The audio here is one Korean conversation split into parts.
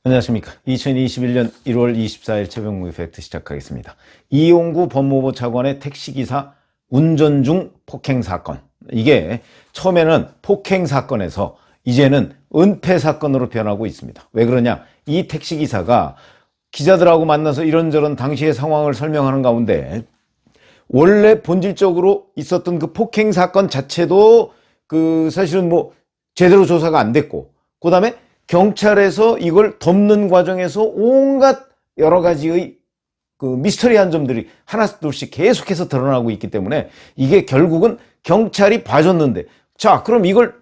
안녕하십니까. 2021년 1월 24일 최병무의 팩트 시작하겠습니다. 이용구 법무부 차관의 택시기사 운전 중 폭행 사건. 이게 처음에는 폭행 사건에서 이제는 은폐 사건으로 변하고 있습니다. 왜 그러냐? 이 택시기사가 기자들하고 만나서 이런저런 당시의 상황을 설명하는 가운데 원래 본질적으로 있었던 그 폭행 사건 자체도 사실은 제대로 조사가 안 됐고, 그 다음에 경찰에서 이걸 덮는 과정에서 온갖 여러 가지의 미스터리한 점들이 하나둘씩 계속해서 드러나고 있기 때문에 이게 결국은 경찰이 봐줬는데, 자, 그럼 이걸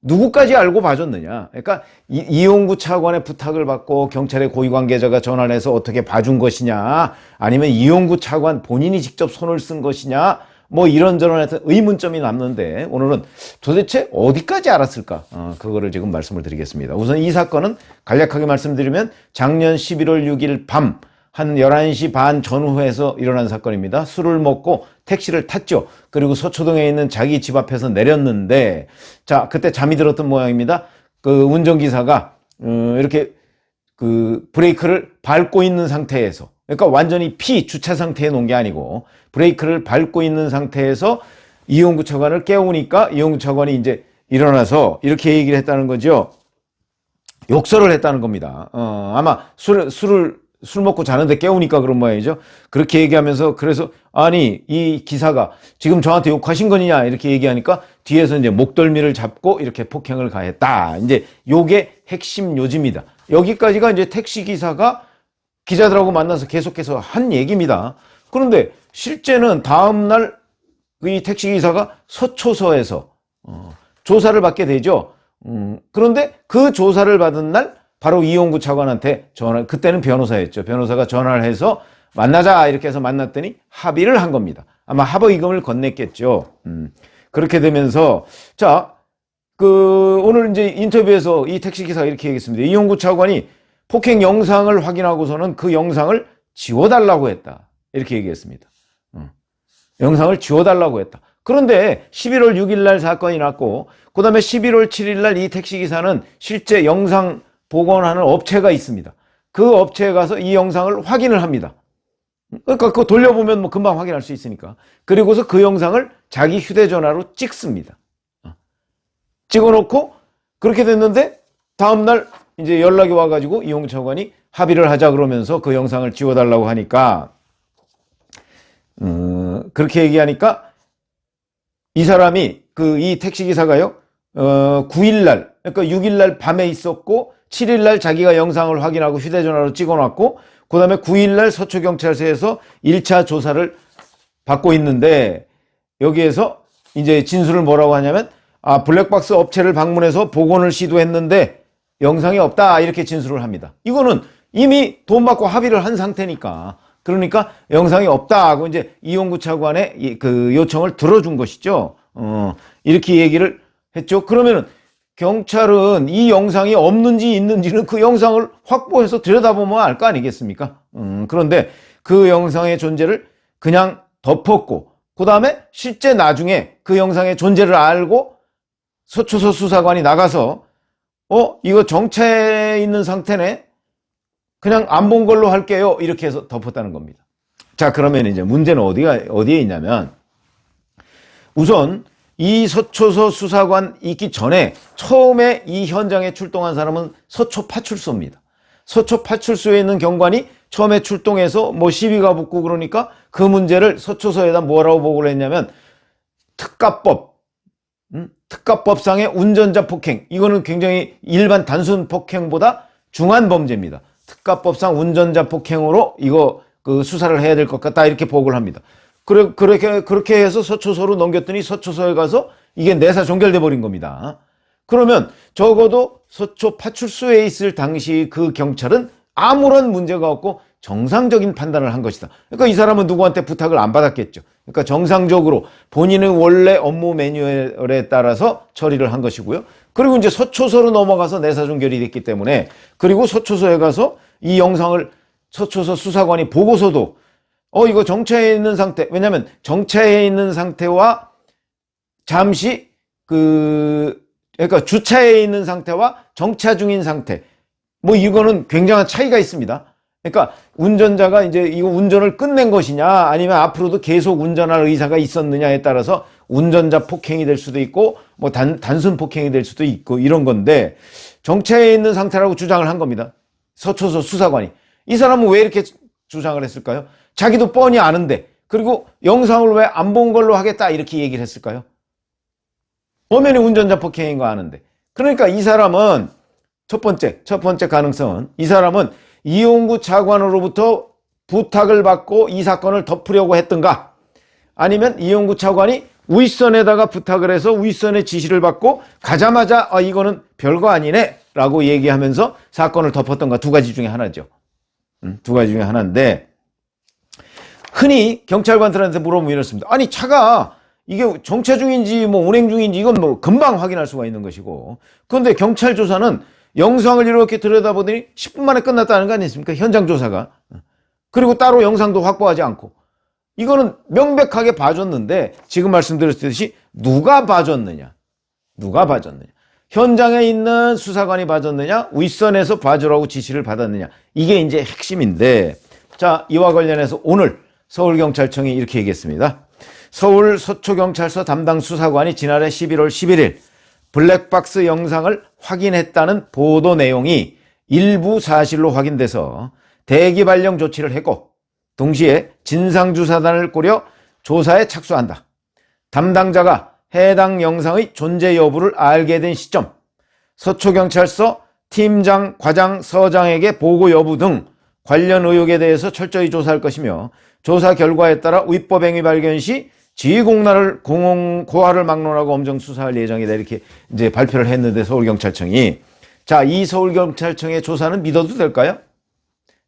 누구까지 알고 봐줬느냐? 그러니까 이용구 차관의 부탁을 받고 경찰의 고위 관계자가 전화를 해서 어떻게 봐준 것이냐, 아니면 이용구 차관 본인이 직접 손을 쓴 것이냐, 이런저런 하여튼 의문점이 남는데, 오늘은 도대체 어디까지 알았을까? 그거를 지금 말씀을 드리겠습니다. 우선 이 사건은 간략하게 말씀드리면 작년 11월 6일 밤 한 11시 반 전후에서 일어난 사건입니다. 술을 먹고 택시를 탔죠. 그리고 서초동에 있는 자기 집 앞에서 내렸는데, 자, 그때 잠이 들었던 모양입니다. 운전기사가 이렇게 브레이크를 밟고 있는 상태에서, 그러니까 완전히 주차 상태에 놓은 게 아니고 브레이크를 밟고 있는 상태에서 이용구 차관을 깨우니까 이용구 차관이 이제 일어나서 이렇게 얘기를 했다는 거죠. 욕설을 했다는 겁니다. 아마 술 먹고 자는데 깨우니까 그런 모양이죠. 그렇게 얘기하면서, 그래서 아니 이 기사가 지금 저한테 욕하신 거냐 이렇게 얘기하니까 뒤에서 이제 목덜미를 잡고 이렇게 폭행을 가했다. 이제 요게 핵심 요지입니다. 여기까지가 이제 택시기사가 기자들하고 만나서 계속해서 한 얘기입니다. 그런데 실제는 다음날 이 택시기사가 서초서에서 조사를 받게 되죠. 그런데 그 조사를 받은 날 바로 이용구 차관한테 그때는 변호사였죠. 변호사가 전화를 해서 만나자 이렇게 해서 만났더니 합의를 한 겁니다. 아마 합의금을 건넸겠죠. 그렇게 되면서, 자, 오늘 이제 인터뷰에서 이 택시기사가 이렇게 얘기했습니다. 이용구 차관이 폭행 영상을 확인하고서는 그 영상을 지워달라고 했다. 이렇게 얘기했습니다. 영상을 지워달라고 했다. 그런데 11월 6일 날 사건이 났고, 그 다음에 11월 7일 날 이 택시기사는 실제 영상 복원하는 업체가 있습니다. 그 업체에 가서 이 영상을 확인을 합니다. 그러니까 그거 돌려보면 금방 확인할 수 있으니까. 그리고서 그 영상을 자기 휴대전화로 찍습니다. 찍어놓고 그렇게 됐는데 다음날 이제 연락이 와가지고 이용구 차관이 합의를 하자 그러면서 그 영상을 지워달라고 하니까, 그렇게 얘기하니까 이 사람이 이 택시기사가요, 9일날, 그러니까 6일날 밤에 있었고 7일날 자기가 영상을 확인하고 휴대전화로 찍어놨고, 그 다음에 9일날 서초경찰서에서 1차 조사를 받고 있는데, 여기에서 이제 진술을 뭐라고 하냐면, 블랙박스 업체를 방문해서 복원을 시도했는데 영상이 없다 이렇게 진술을 합니다. 이거는 이미 돈 받고 합의를 한 상태니까, 그러니까 영상이 없다 하고 이제 이용구 차관의 요청을 들어준 것이죠. 이렇게 얘기를 했죠. 그러면은 경찰은 이 영상이 없는지 있는지는 그 영상을 확보해서 들여다보면 알 거 아니겠습니까? 그런데 그 영상의 존재를 그냥 덮었고, 그 다음에 실제 나중에 그 영상의 존재를 알고 서초서 수사관이 나가서 이거 정체에 있는 상태네, 그냥 안 본 걸로 할게요 이렇게 해서 덮었다는 겁니다. 자, 그러면 이제 문제는 어디에 있냐면, 우선 이 서초서 수사관 있기 전에 처음에 이 현장에 출동한 사람은 서초 파출소입니다. 서초 파출소에 있는 경관이 처음에 출동해서 시비가 붙고 그러니까 그 문제를 서초서에다 뭐라고 보고를 했냐면, 특가법상의 운전자 폭행, 이거는 굉장히 일반 단순 폭행보다 중한 범죄입니다. 특가법상 운전자 폭행으로 이거 수사를 해야 될 것 같다 이렇게 보고를 합니다. 그렇게 해서 서초서로 넘겼더니 서초서에 가서 이게 내사 종결돼 버린 겁니다. 그러면 적어도 서초 파출소에 있을 당시 그 경찰은 아무런 문제가 없고 정상적인 판단을 한 것이다. 그러니까 이 사람은 누구한테 부탁을 안 받았겠죠. 그러니까 정상적으로 본인의 원래 업무 매뉴얼에 따라서 처리를 한 것이고요. 그리고 이제 서초서로 넘어가서 내사 종결이 됐기 때문에, 그리고 서초서에 가서 이 영상을 서초서 수사관이 보고서도 이거 정차해 있는 상태, 왜냐면 정차해 있는 상태와 잠시 그러니까 주차해 있는 상태와 정차 중인 상태, 뭐 이거는 굉장한 차이가 있습니다. 그러니까 운전자가 이제 이거 운전을 끝낸 것이냐 아니면 앞으로도 계속 운전할 의사가 있었느냐에 따라서 운전자 폭행이 될 수도 있고 뭐 단순 폭행이 될 수도 있고 이런 건데 정체에 있는 상태라고 주장을 한 겁니다. 서초서 수사관이. 이 사람은 왜 이렇게 주장을 했을까요? 자기도 뻔히 아는데 그리고 영상을 왜 안 본 걸로 하겠다 이렇게 얘기를 했을까요? 엄연히 운전자 폭행인 거 아는데. 그러니까 이 사람은 첫 번째 가능성은 이 사람은 이용구 차관으로부터 부탁을 받고 이 사건을 덮으려고 했던가 아니면 이용구 차관이 윗선에다가 부탁을 해서 윗선의 지시를 받고 가자마자 이거는 별거 아니네 라고 얘기하면서 사건을 덮었던가 두 가지 중에 하나죠. 두 가지 중에 하나인데 흔히 경찰관들한테 물어보면 이렇습니다. 아니 차가 이게 정체 중인지 뭐 운행 중인지 이건 뭐 금방 확인할 수가 있는 것이고 그런데 경찰 조사는 영상을 이렇게 들여다보더니 10분 만에 끝났다는 거 아니겠습니까? 현장 조사가. 그리고 따로 영상도 확보하지 않고 이거는 명백하게 봐줬는데 지금 말씀드렸듯이 누가 봐줬느냐 현장에 있는 수사관이 봐줬느냐 윗선에서 봐주라고 지시를 받았느냐 이게 이제 핵심인데 자 이와 관련해서 오늘 서울경찰청이 이렇게 얘기했습니다. 서울 서초경찰서 담당 수사관이 지난해 11월 11일 블랙박스 영상을 확인했다는 보도 내용이 일부 사실로 확인돼서 대기 발령 조치를 했고 동시에 진상조사단을 꾸려 조사에 착수한다. 담당자가 해당 영상의 존재 여부를 알게 된 시점 서초경찰서 팀장, 과장, 서장에게 보고 여부 등 관련 의혹에 대해서 철저히 조사할 것이며 조사 결과에 따라 위법행위 발견 시 지휘공로를 고하를 막론하고 엄정 수사할 예정이다 이렇게 이제 발표를 했는데 서울경찰청이 자, 이 서울경찰청의 조사는 믿어도 될까요?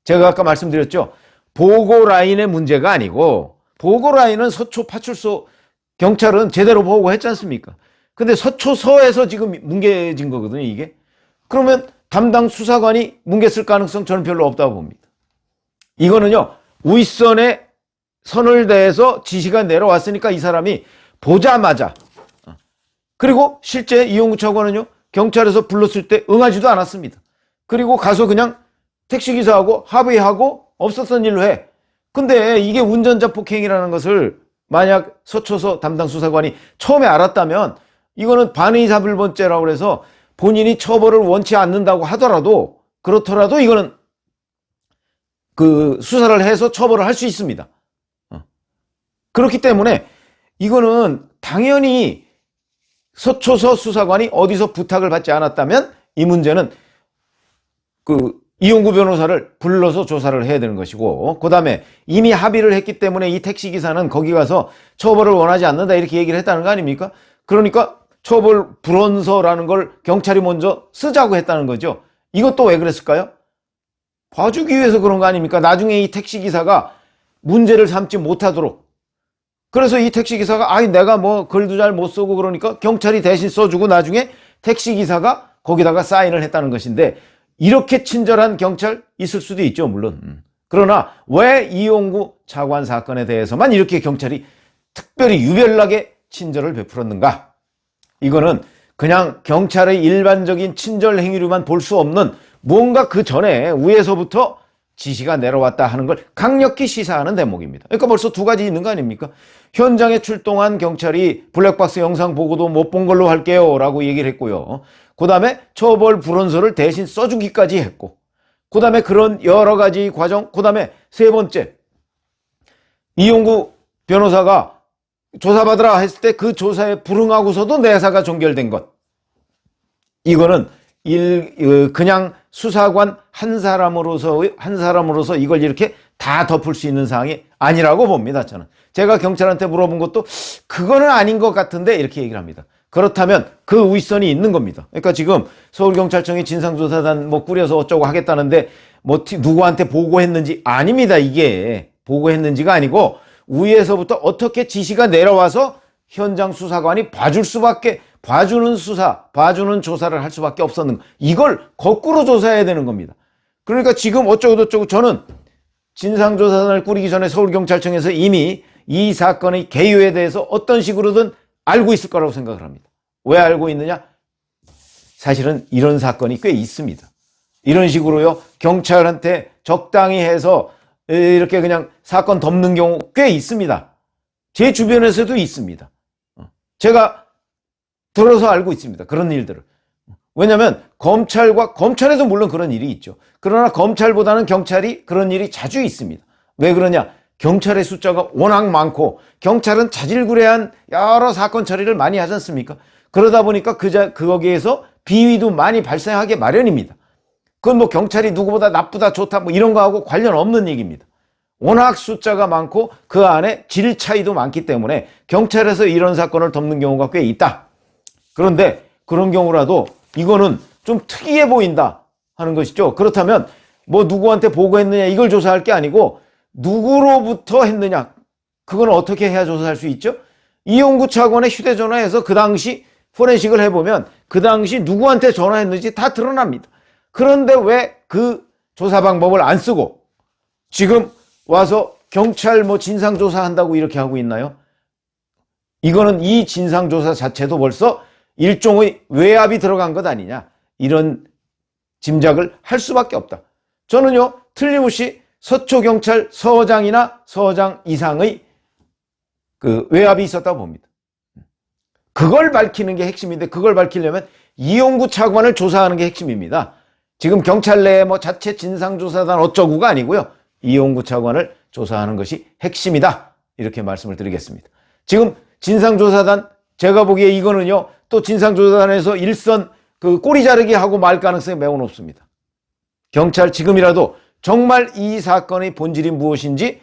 제가 아까 말씀드렸죠. 보고 라인의 문제가 아니고 보고 라인은 서초 파출소 경찰은 제대로 보고했지 않습니까? 근데 서초서에서 지금 뭉개진 거거든요, 이게. 그러면 담당 수사관이 뭉개쓸 가능성 저는 별로 없다고 봅니다. 이거는요, 윗선에 선을 대해서 지시가 내려왔으니까 이 사람이 보자마자 그리고 실제 이용구 차관은요 경찰에서 불렀을 때 응하지도 않았습니다. 그리고 가서 그냥 택시기사하고 합의하고 없었던 일로 해. 근데 이게 운전자 폭행이라는 것을 만약 서초서 담당 수사관이 처음에 알았다면 이거는 반의사불번죄라고 해서 본인이 처벌을 원치 않는다고 하더라도 그렇더라도 이거는 그 수사를 해서 처벌을 할 수 있습니다. 그렇기 때문에 이거는 당연히 서초서 수사관이 어디서 부탁을 받지 않았다면 이 문제는 그 이용구 변호사를 불러서 조사를 해야 되는 것이고 그 다음에 이미 합의를 했기 때문에 이 택시기사는 거기 가서 처벌을 원하지 않는다 이렇게 얘기를 했다는 거 아닙니까? 그러니까 처벌 불원서라는 걸 경찰이 먼저 쓰자고 했다는 거죠. 이것도 왜 그랬을까요? 봐주기 위해서 그런 거 아닙니까? 나중에 이 택시기사가 문제를 삼지 못하도록 그래서 이 택시기사가 아이 내가 뭐 글도 잘 못 쓰고 그러니까 경찰이 대신 써주고 나중에 택시기사가 거기다가 사인을 했다는 것인데 이렇게 친절한 경찰 있을 수도 있죠 물론. 그러나 왜 이용구 차관 사건에 대해서만 이렇게 경찰이 특별히 유별나게 친절을 베풀었는가? 이거는 그냥 경찰의 일반적인 친절 행위로만 볼 수 없는 뭔가 그 전에 위에서부터 지시가 내려왔다 하는 걸 강력히 시사하는 대목입니다. 그러니까 벌써 두 가지 있는 거 아닙니까? 현장에 출동한 경찰이 블랙박스 영상 보고도 못 본 걸로 할게요 라고 얘기를 했고요. 그 다음에 처벌 불원서를 대신 써주기까지 했고 그 다음에 그런 여러 가지 과정 그 다음에 세 번째 이용구 변호사가 조사받으라 했을 때 그 조사에 불응하고서도 내사가 종결된 것 이거는 그냥 수사관 한 사람으로서 이걸 이렇게 다 덮을 수 있는 사항이 아니라고 봅니다. 저는 제가 경찰한테 물어본 것도 그거는 아닌 것 같은데 이렇게 얘기를 합니다. 그렇다면 그 윗선이 있는 겁니다. 그러니까 지금 서울경찰청이 진상조사단 뭐 꾸려서 어쩌고 하겠다는데 뭐 누구한테 보고했는지 아닙니다. 이게 보고했는지가 아니고 위에서부터 어떻게 지시가 내려와서 현장 수사관이 봐주는 조사를 할 수밖에 없었는 거. 이걸 거꾸로 조사해야 되는 겁니다. 그러니까 지금 어쩌고저쩌고 저는 진상조사단을 꾸리기 전에 서울경찰청에서 이미 이 사건의 개요에 대해서 어떤 식으로든 알고 있을 거라고 생각을 합니다. 왜 알고 있느냐? 사실은 이런 사건이 꽤 있습니다. 이런 식으로요, 경찰한테 적당히 해서 이렇게 그냥 사건 덮는 경우 꽤 있습니다. 제 주변에서도 있습니다. 제가 들어서 알고 있습니다. 그런 일들을. 왜냐하면 검찰에도 물론 그런 일이 있죠. 그러나 검찰보다는 경찰이 그런 일이 자주 있습니다. 왜 그러냐? 경찰의 숫자가 워낙 많고 경찰은 자질구레한 여러 사건 처리를 많이 하지 않습니까? 그러다 보니까 거기에서 비위도 많이 발생하게 마련입니다. 그건 뭐 경찰이 누구보다 나쁘다 좋다 뭐 이런 거하고 관련 없는 얘기입니다. 워낙 숫자가 많고 그 안에 질 차이도 많기 때문에 경찰에서 이런 사건을 덮는 경우가 꽤 있다. 그런데 그런 경우라도 이거는 좀 특이해 보인다 하는 것이죠. 그렇다면 뭐 누구한테 보고했느냐 이걸 조사할 게 아니고 누구로부터 했느냐, 그건 어떻게 해야 조사할 수 있죠? 이용구 차관의 휴대전화에서 그 당시 포렌식을 해보면 그 당시 누구한테 전화했는지 다 드러납니다. 그런데 왜 그 조사 방법을 안 쓰고 지금 와서 경찰 뭐 진상조사한다고 이렇게 하고 있나요? 이거는 이 진상조사 자체도 벌써 일종의 외압이 들어간 것 아니냐, 이런 짐작을 할 수밖에 없다. 저는요, 틀림없이 서초경찰 서장이나 서장 이상의 그 외압이 있었다고 봅니다. 그걸 밝히는 게 핵심인데, 그걸 밝히려면 이용구 차관을 조사하는 게 핵심입니다. 지금 경찰 내에 뭐 자체 진상조사단 어쩌구가 아니고요, 이용구 차관을 조사하는 것이 핵심이다, 이렇게 말씀을 드리겠습니다. 지금 진상조사단, 제가 보기에 이거는요, 또 진상조사단에서 일선 그 꼬리 자르기 하고 말 가능성이 매우 높습니다. 경찰 지금이라도 정말 이 사건의 본질이 무엇인지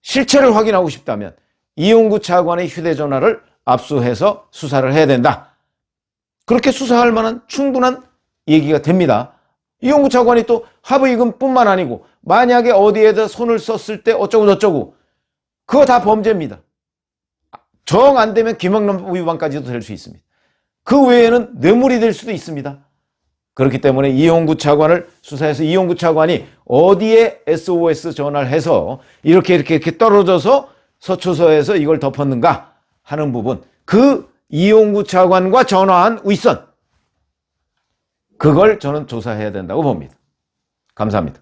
실체를 확인하고 싶다면 이용구 차관의 휴대전화를 압수해서 수사를 해야 된다. 그렇게 수사할 만한 충분한 얘기가 됩니다. 이용구 차관이 또 합의금뿐만 아니고 만약에 어디에다 손을 썼을 때 어쩌고 저쩌고, 그거 다 범죄입니다. 정 안 되면 김영란 위반까지도 될 수 있습니다. 그 외에는 뇌물이 될 수도 있습니다. 그렇기 때문에 이용구 차관을 수사해서 이용구 차관이 어디에 SOS 전화를 해서 이렇게 떨어져서 서초서에서 이걸 덮었는가 하는 부분, 그 이용구 차관과 전화한 윗선, 그걸 저는 조사해야 된다고 봅니다. 감사합니다.